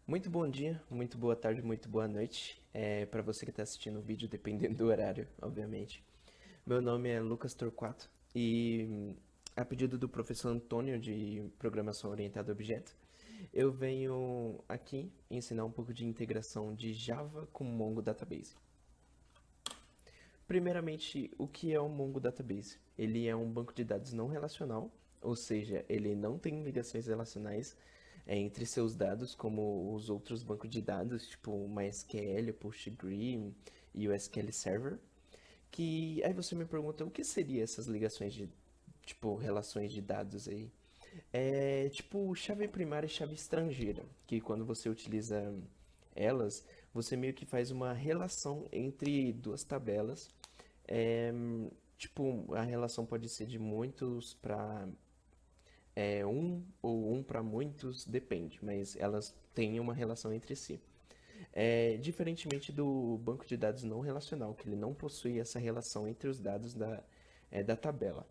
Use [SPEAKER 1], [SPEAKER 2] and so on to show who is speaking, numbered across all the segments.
[SPEAKER 1] Muito bom dia, muito boa tarde, muito boa noite. Para você que está assistindo o vídeo, dependendo do horário, obviamente. Meu nome é Lucas Torquato e, a pedido do professor Antônio de Programação Orientada a Objeto, eu venho aqui ensinar um pouco de integração de Java com Mongo Database. Primeiramente, o que é o Mongo Database? Ele é um banco de dados não relacional, ou seja, ele não tem ligações relacionais entre seus dados, como os outros bancos de dados, tipo o MySQL, o PostgreSQL e o SQL Server. Que aí você me pergunta o que seria essas ligações de tipo relações de dados aí? É tipo chave primária e chave estrangeira, que quando você utiliza elas, você meio que faz uma relação entre duas tabelas. É, tipo, a relação pode ser de muitos para um ou um para muitos, depende, mas elas têm uma relação entre si. Diferentemente do banco de dados não relacional, que ele não possui essa relação entre os dados da tabela.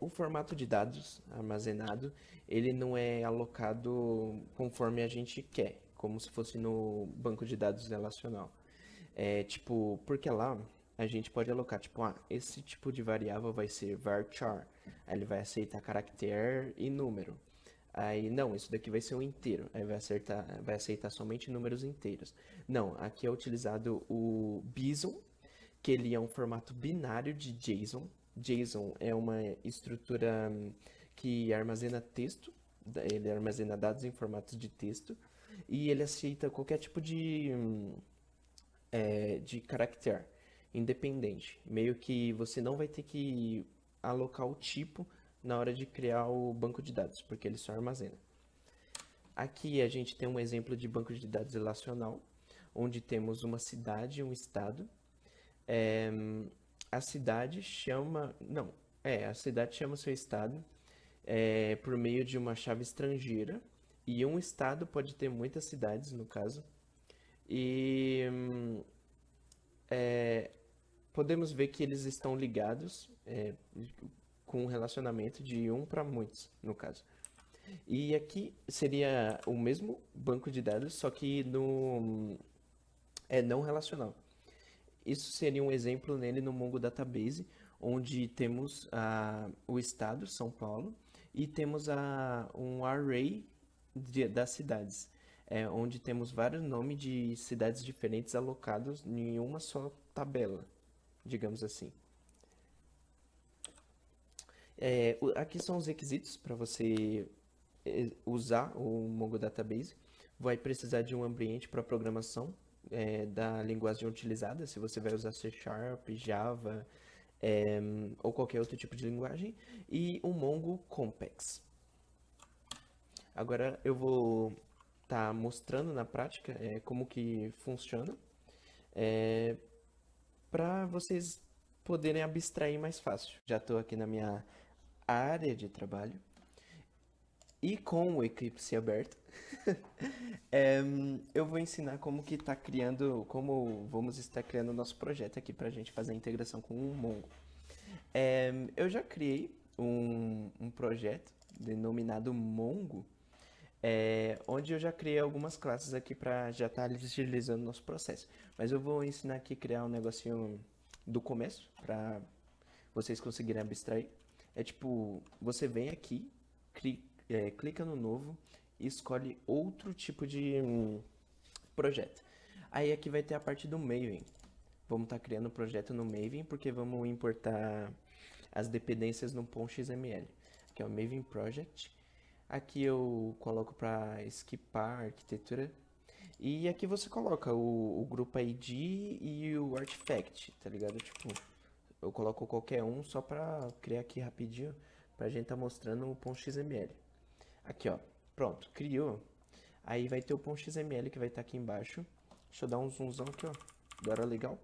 [SPEAKER 1] O formato de dados armazenado, ele não é alocado conforme a gente quer, como se fosse no banco de dados relacional. Tipo, porque lá a gente pode alocar, tipo, esse tipo de variável vai ser varchar, aí ele vai aceitar caractere e número. Aí, não, isso daqui vai ser um inteiro, aí vai aceitar somente números inteiros. Não, aqui é utilizado o Bison, que ele é um formato binário de JSON. JSON é uma estrutura que armazena texto, ele armazena dados em formatos de texto, e ele aceita qualquer tipo de caractere independente. Meio que você não vai ter que alocar o tipo na hora de criar o banco de dados, porque ele só armazena. Aqui a gente tem um exemplo de banco de dados relacional, onde temos uma cidade e um estado. É, a cidade chama. Não, a cidade chama seu estado por meio de uma chave estrangeira. E um estado pode ter muitas cidades, no caso. E podemos ver que eles estão ligados com um relacionamento de um para muitos, no caso. E aqui seria o mesmo banco de dados, só que no não relacional. Isso seria um exemplo nele no Mongo Database, onde temos o estado, São Paulo, e temos um array das cidades, onde temos vários nomes de cidades diferentes alocados em uma só tabela, digamos assim. Aqui são os requisitos para você usar o Mongo Database. Vai precisar de um ambiente para programação da linguagem utilizada, se você vai usar C Sharp, Java é, ou qualquer outro tipo de linguagem, e um Mongo Complex. Agora eu vou estar mostrando na prática como que funciona para vocês poderem abstrair mais fácil. Já estou aqui na minha área de trabalho e com o Eclipse aberto, é, eu vou ensinar como que está criando, como vamos estar criando o nosso projeto aqui para a gente fazer a integração com o Mongo. Eu já criei um projeto denominado Mongo, onde eu já criei algumas classes aqui para já estar agilizando o nosso processo. Mas eu vou ensinar aqui a criar um negocinho do começo para vocês conseguirem abstrair. É tipo, você vem aqui, clica no novo e escolhe outro tipo de projeto. Aí aqui vai ter a parte do Maven. Vamos estar criando um projeto no Maven porque vamos importar as dependências no .xml, que é o Maven Project. Aqui eu coloco para skipar a arquitetura. E aqui você coloca o grupo ID e o artifact, tá ligado? Tipo, eu coloco qualquer um só para criar aqui rapidinho pra gente tá mostrando o .xml. Aqui, ó. Pronto, criou. Aí vai ter o .xml que vai estar aqui embaixo. Deixa eu dar um zoomzão aqui, ó. Agora legal.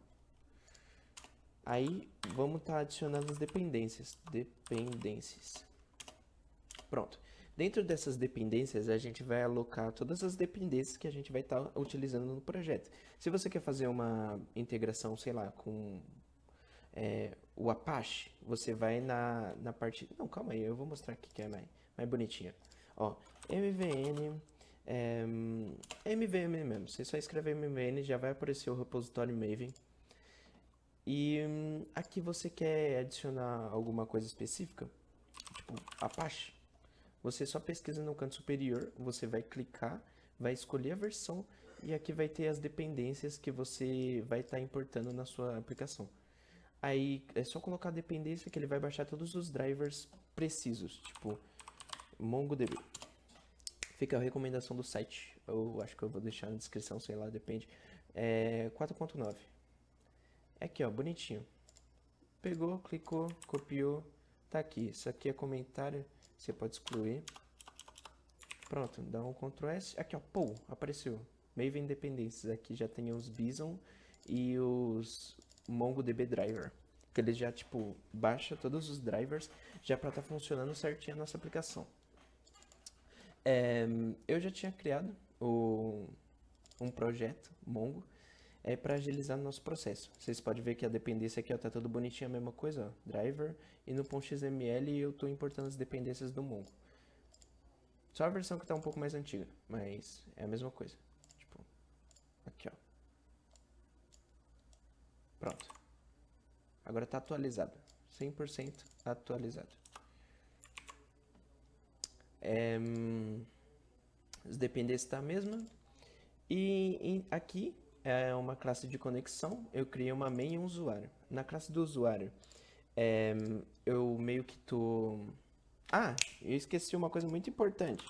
[SPEAKER 1] Aí vamos estar adicionando as dependências. Dependências. Pronto. Dentro dessas dependências, a gente vai alocar todas as dependências que a gente vai estar utilizando no projeto. Se você quer fazer uma integração, sei lá, com o Apache, você vai na parte... Não, calma aí, eu vou mostrar aqui que é mais bonitinho. Ó, mvn MVN mesmo. Você só escreve MVN, já vai aparecer o repositório Maven. E aqui você quer adicionar alguma coisa específica, tipo Apache. Você só pesquisa no canto superior, você vai clicar, vai escolher a versão e aqui vai ter as dependências que você vai estar importando na sua aplicação. Aí é só colocar a dependência que ele vai baixar todos os drivers precisos, tipo MongoDB. Fica a recomendação do site, eu acho que eu vou deixar na descrição, sei lá, depende. 4.9. É aqui, ó, bonitinho. Pegou, clicou, copiou, tá aqui. Isso aqui é comentário, você pode excluir. Pronto, dá um Ctrl S. Aqui, ó, pô, apareceu. Maven Dependências. Aqui já tem os Bison e os MongoDB Driver. Que ele já, tipo, baixa todos os drivers já para estar funcionando certinho a nossa aplicação. Eu já tinha criado um projeto Mongo para agilizar o nosso processo. Vocês podem ver que a dependência aqui está tudo bonitinho, a mesma coisa, ó, driver, e no .xml eu estou importando as dependências do Mongo. Só a versão que está um pouco mais antiga, mas é a mesma coisa. Tipo, aqui ó. Pronto. Agora está atualizado, 100% atualizado. As dependências estão a mesma. E aqui é uma classe de conexão, eu criei uma main e um usuário. Na classe do usuário, eu meio que tô... Ah, eu esqueci uma coisa muito importante.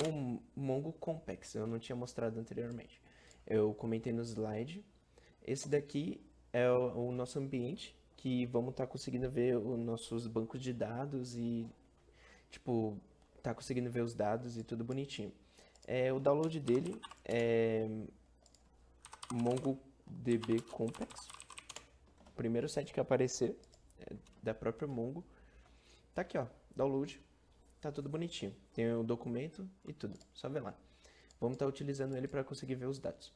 [SPEAKER 1] O Mongo Complex, eu não tinha mostrado anteriormente. Eu comentei no slide. Esse daqui é o nosso ambiente, que vamos estar conseguindo ver os nossos bancos de dados e, tipo, tá conseguindo ver os dados e tudo bonitinho. O download dele é MongoDB Complex. Primeiro site que aparecer da própria Mongo. Tá aqui, ó, download. Tá tudo bonitinho. Tem o documento e tudo. Só ver lá. Vamos estar utilizando ele para conseguir ver os dados.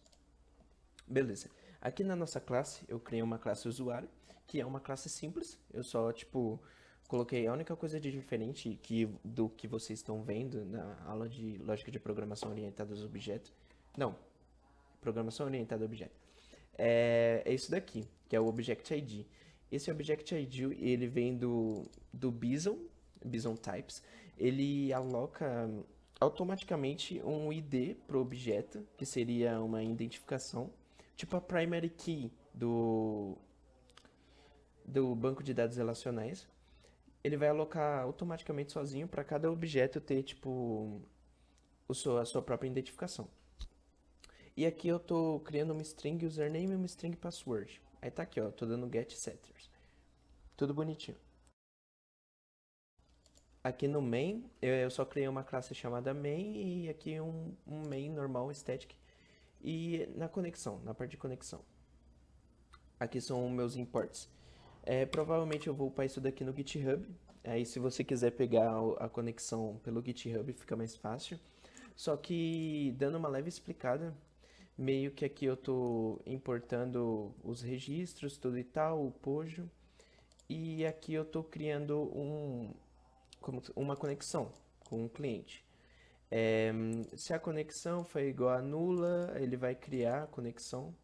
[SPEAKER 1] Beleza. Aqui na nossa classe, eu criei uma classe usuário, que é uma classe simples. Eu só, tipo, coloquei a única coisa de diferente do que vocês estão vendo na aula de lógica de programação orientada aos objetos. Não, programação orientada a objeto. É isso daqui, que é o Object ID. Esse Object ID, ele vem do Bison Types. Ele aloca automaticamente um ID para o objeto, que seria uma identificação, tipo a primary key do banco de dados relacionais. Ele vai alocar automaticamente sozinho para cada objeto ter tipo a sua própria identificação. E aqui eu tô criando uma string username e uma string password. Aí tá aqui, ó, tô dando get setters. Tudo bonitinho. Aqui no main, eu só criei uma classe chamada main e aqui um main normal static. E na conexão, na parte de conexão. Aqui são meus imports. Provavelmente eu vou upar isso daqui no GitHub. Aí se você quiser pegar a conexão pelo GitHub fica mais fácil. Só que dando uma leve explicada, meio que aqui eu tô importando os registros, tudo e tal, o Pojo. E aqui eu tô criando uma conexão com o cliente. Se a conexão for igual a nula, ele vai criar a conexão.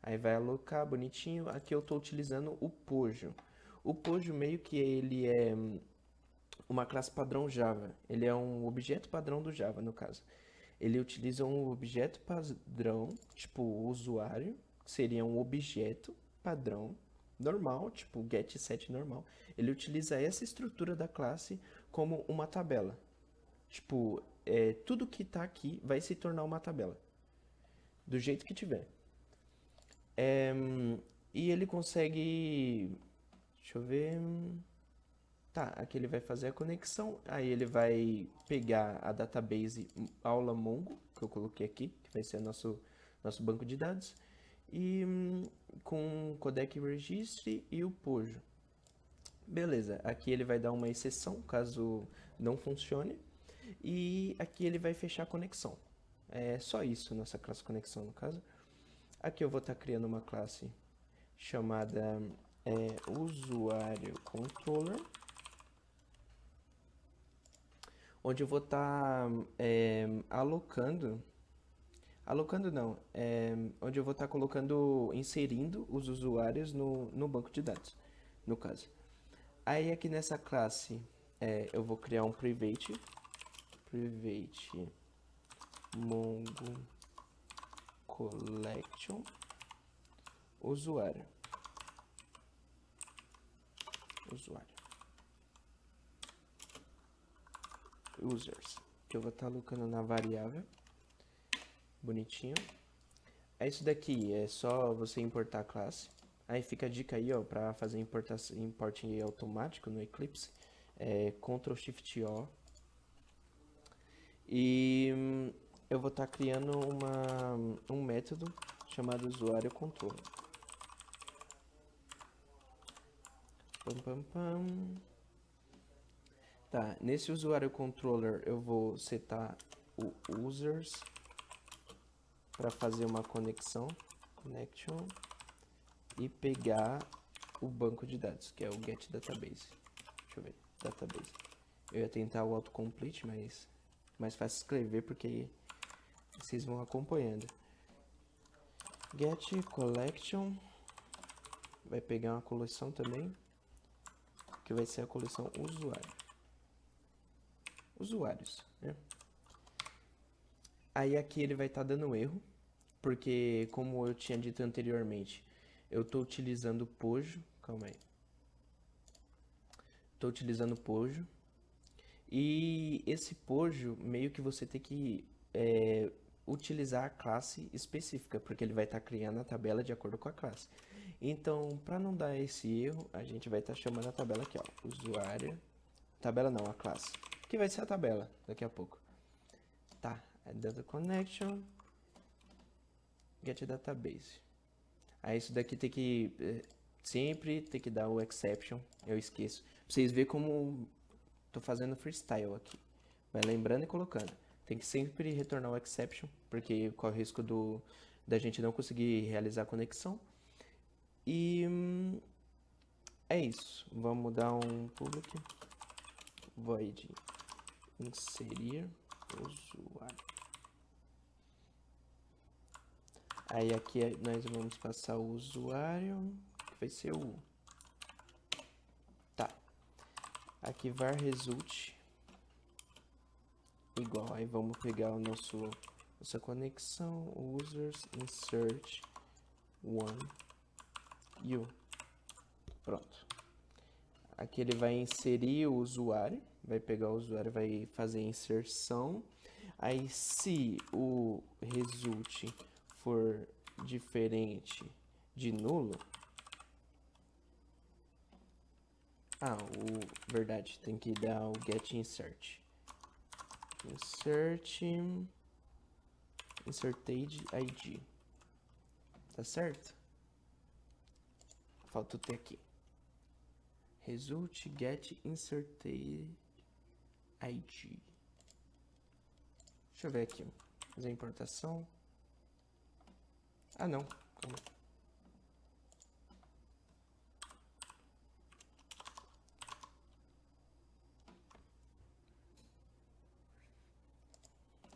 [SPEAKER 1] Aí vai alocar bonitinho. Aqui eu estou utilizando o Pojo. O Pojo meio que ele é uma classe padrão Java. Ele é um objeto padrão do Java, no caso. Ele utiliza um objeto padrão, tipo usuário, que seria um objeto padrão normal, tipo getSet normal. Ele utiliza essa estrutura da classe como uma tabela. Tipo, tudo que está aqui vai se tornar uma tabela, do jeito que tiver. E ele consegue. Deixa eu ver. Tá, aqui ele vai fazer a conexão. Aí ele vai pegar a database aula Mongo, que eu coloquei aqui, que vai ser nosso banco de dados. E com o codec registre e o Pojo. Beleza, aqui ele vai dar uma exceção caso não funcione. E aqui ele vai fechar a conexão. É só isso, nossa classe conexão no caso. Aqui eu vou estar criando uma classe chamada usuário controller. onde eu vou estar alocando não, onde eu vou estar colocando, inserindo os usuários no banco de dados, no caso. Aí aqui nessa classe eu vou criar um private Mongo collection usuário users, que eu vou estar alocando na variável, bonitinho. É isso daqui, é só você importar a classe. Aí fica a dica aí, ó, para fazer import automático no Eclipse, Ctrl Shift O. E eu vou estar criando um método chamado usuário controller. Tá, nesse usuário controller eu vou setar o users para fazer uma connection e pegar o banco de dados, que é o get database. Deixa eu ver, database. Eu ia tentar o autocomplete, mas mais fácil escrever porque vocês vão acompanhando. Get collection vai pegar uma coleção também, que vai ser a coleção usuários, né? Aí aqui ele vai estar dando erro, porque como eu tinha dito anteriormente, eu estou utilizando Pojo, calma aí. Estou utilizando Pojo, e esse Pojo meio que você tem que utilizar a classe específica, porque ele vai estar criando a tabela de acordo com a classe. Então, para não dar esse erro, a gente vai estar chamando a tabela aqui, ó, usuário, tabela não, a classe, que vai ser a tabela daqui a pouco. Tá, data connection, get database. Aí isso daqui tem que sempre tem que dar o exception, eu esqueço. Pra vocês verem como tô fazendo freestyle aqui. Vai lembrando e colocando. Tem que sempre retornar o exception, porque corre o risco da gente não conseguir realizar a conexão. E é isso. Vamos dar um public void inserir usuário. Aí aqui nós vamos passar o usuário, que vai ser o... Tá. Aqui var result igual. Aí vamos pegar o nossa conexão, users, insert one u. Pronto. Aqui ele vai inserir o usuário, vai pegar o usuário, vai fazer a inserção. Aí se o result for diferente de nulo, verdade, tem que dar o get insert. Inserted ID. Tá certo? Falta o T aqui. Result get inserted ID. Deixa eu ver aqui. Fazer a importação. Não. Calma.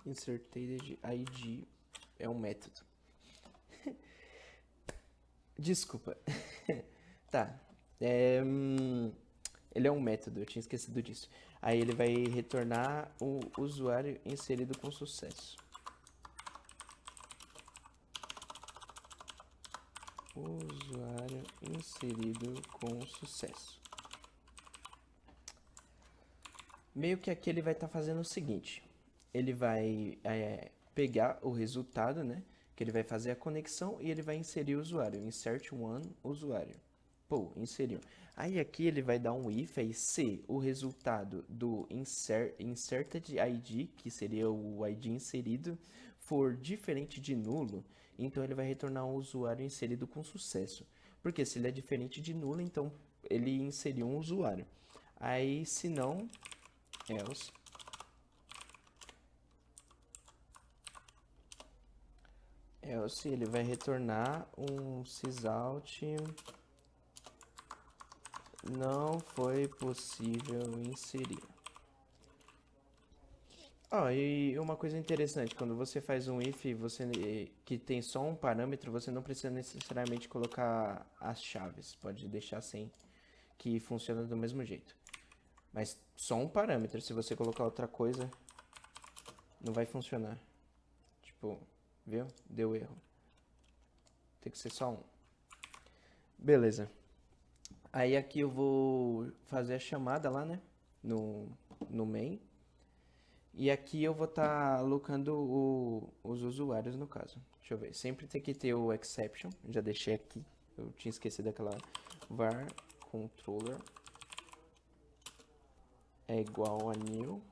[SPEAKER 1] Inserted ID é um método. Desculpa. Tá. Ele é um método, eu tinha esquecido disso. Aí ele vai retornar o usuário inserido com sucesso. Usuário inserido com sucesso. Meio que aqui ele vai estar fazendo o seguinte. Ele vai pegar o resultado, né? Que ele vai fazer a conexão e ele vai inserir o usuário. Insert one usuário. Pô, inseriu. Aí aqui ele vai dar um if, aí se o resultado do inserted ID, que seria o ID inserido, for diferente de nulo, então ele vai retornar um usuário inserido com sucesso. Porque se ele é diferente de nulo, então ele inseriu um usuário. Aí se não, else. Else ele vai retornar um sysout. Não foi possível inserir. Ó, e uma coisa interessante, quando você faz um if que tem só um parâmetro, você não precisa necessariamente colocar as chaves. Pode deixar sem, que funciona do mesmo jeito. Mas só um parâmetro, se você colocar outra coisa, não vai funcionar. Tipo, viu? Deu erro. Tem que ser só um. Beleza. Aí aqui eu vou fazer a chamada lá, né? No main. E aqui eu vou estar alocando os usuários no caso. Deixa eu ver. Sempre tem que ter o exception. Já deixei aqui. Eu tinha esquecido daquela var controller é igual a new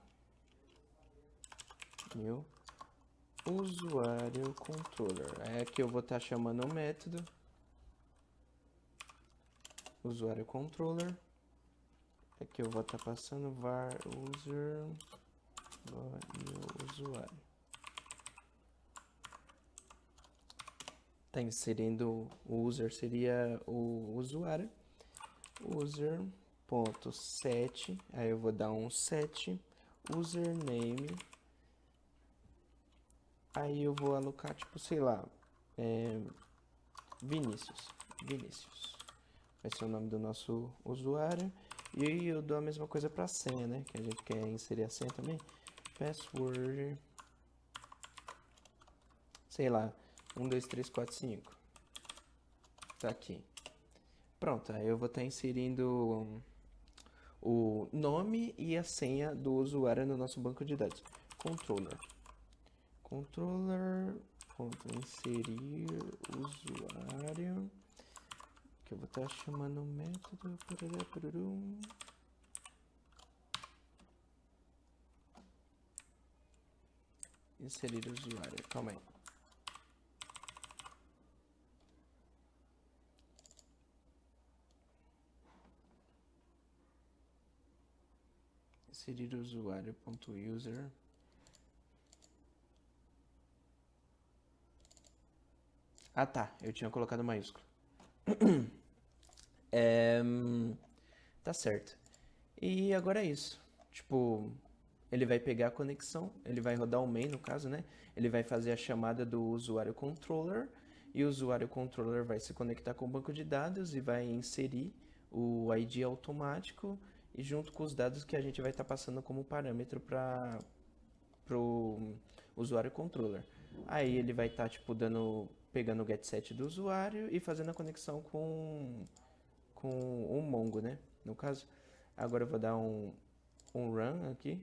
[SPEAKER 1] usuário controller. Aí aqui eu vou estar chamando o método usuário controller. Aqui eu vou estar passando var user new usuário. Tá inserindo o user seria o usuário. User.set, aí eu vou dar um set username. Aí eu vou alocar, tipo, sei lá, Vinícius. Vai ser o nome do nosso usuário. E eu dou a mesma coisa para a senha, né? Que a gente quer inserir a senha também. Password. Sei lá, 1, 2, 3, 4, 5. Tá aqui. Pronto, aí eu vou estar inserindo o nome e a senha do usuário no nosso banco de dados. Controller, inserir usuário, que eu vou estar chamando o método. Inserir usuário, calma aí. Inserir usuário.user. Ah tá, eu tinha colocado maiúsculo. Tá certo. E agora é isso. Tipo, ele vai pegar a conexão, ele vai rodar o main no caso, né? Ele vai fazer a chamada do usuário controller e o usuário controller vai se conectar com o banco de dados e vai inserir o ID automático e junto com os dados que a gente vai estar passando como parâmetro para o usuário controller. Aí ele vai estar tipo pegando o getSet do usuário e fazendo a conexão com o Mongo, né? No caso, agora eu vou dar um run aqui.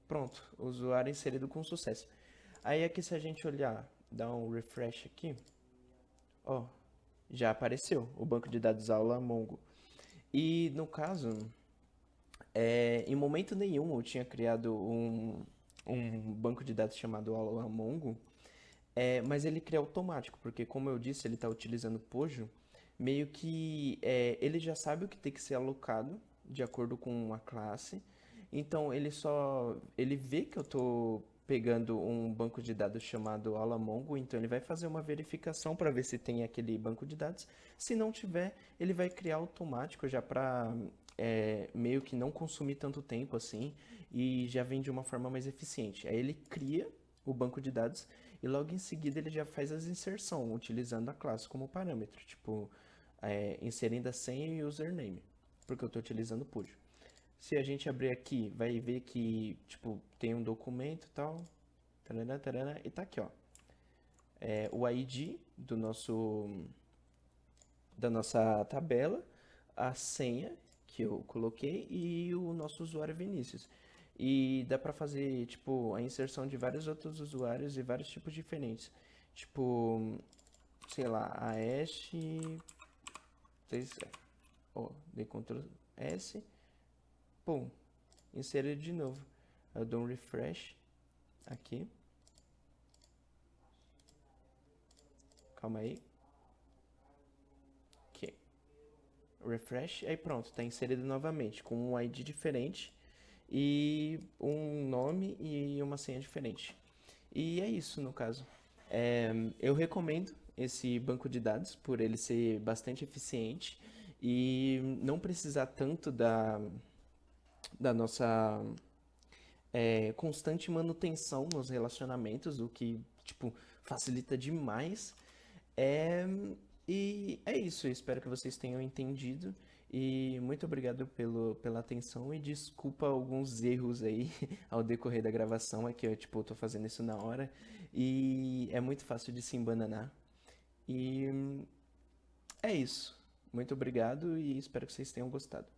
[SPEAKER 1] Pronto, usuário inserido com sucesso. Aí aqui se a gente olhar, dar um refresh aqui, ó, já apareceu o banco de dados aula Mongo. E no caso, em momento nenhum eu tinha criado um banco de dados chamado aula Mongo, mas ele cria automático, porque como eu disse, ele está utilizando Pojo, meio que ele já sabe o que tem que ser alocado de acordo com a classe. Então ele vê que eu estou pegando um banco de dados chamado aula Mongo, então ele vai fazer uma verificação para ver se tem aquele banco de dados. Se não tiver, ele vai criar automático já para meio que não consumir tanto tempo assim e já vem de uma forma mais eficiente. Aí ele cria o banco de dados e logo em seguida ele já faz as inserção utilizando a classe como parâmetro, tipo inserindo a senha e o username, porque eu estou utilizando o Pujo. Se a gente abrir aqui, vai ver que tipo tem um documento e tal, tarana, tarana, e tá aqui, ó, o ID da nossa tabela, a senha que eu coloquei e o nosso usuário Vinícius. E dá para fazer, tipo, a inserção de vários outros usuários e vários tipos diferentes. Tipo, sei lá, a hash, ó, dei Ctrl S, pum, inseri de novo. Eu dou um refresh aqui. Calma aí. Ok. Refresh, aí pronto, tá inserido novamente, com um ID diferente e um nome e uma senha diferente. E é isso no caso. Eu recomendo esse banco de dados por ele ser bastante eficiente e não precisar tanto da nossa constante manutenção nos relacionamentos, o que, tipo, facilita demais. É, e é isso, eu espero que vocês tenham entendido. E muito obrigado pela atenção e desculpa alguns erros aí ao decorrer da gravação, é que eu, tipo, tô fazendo isso na hora e é muito fácil de se embananar. E é isso. Muito obrigado e espero que vocês tenham gostado.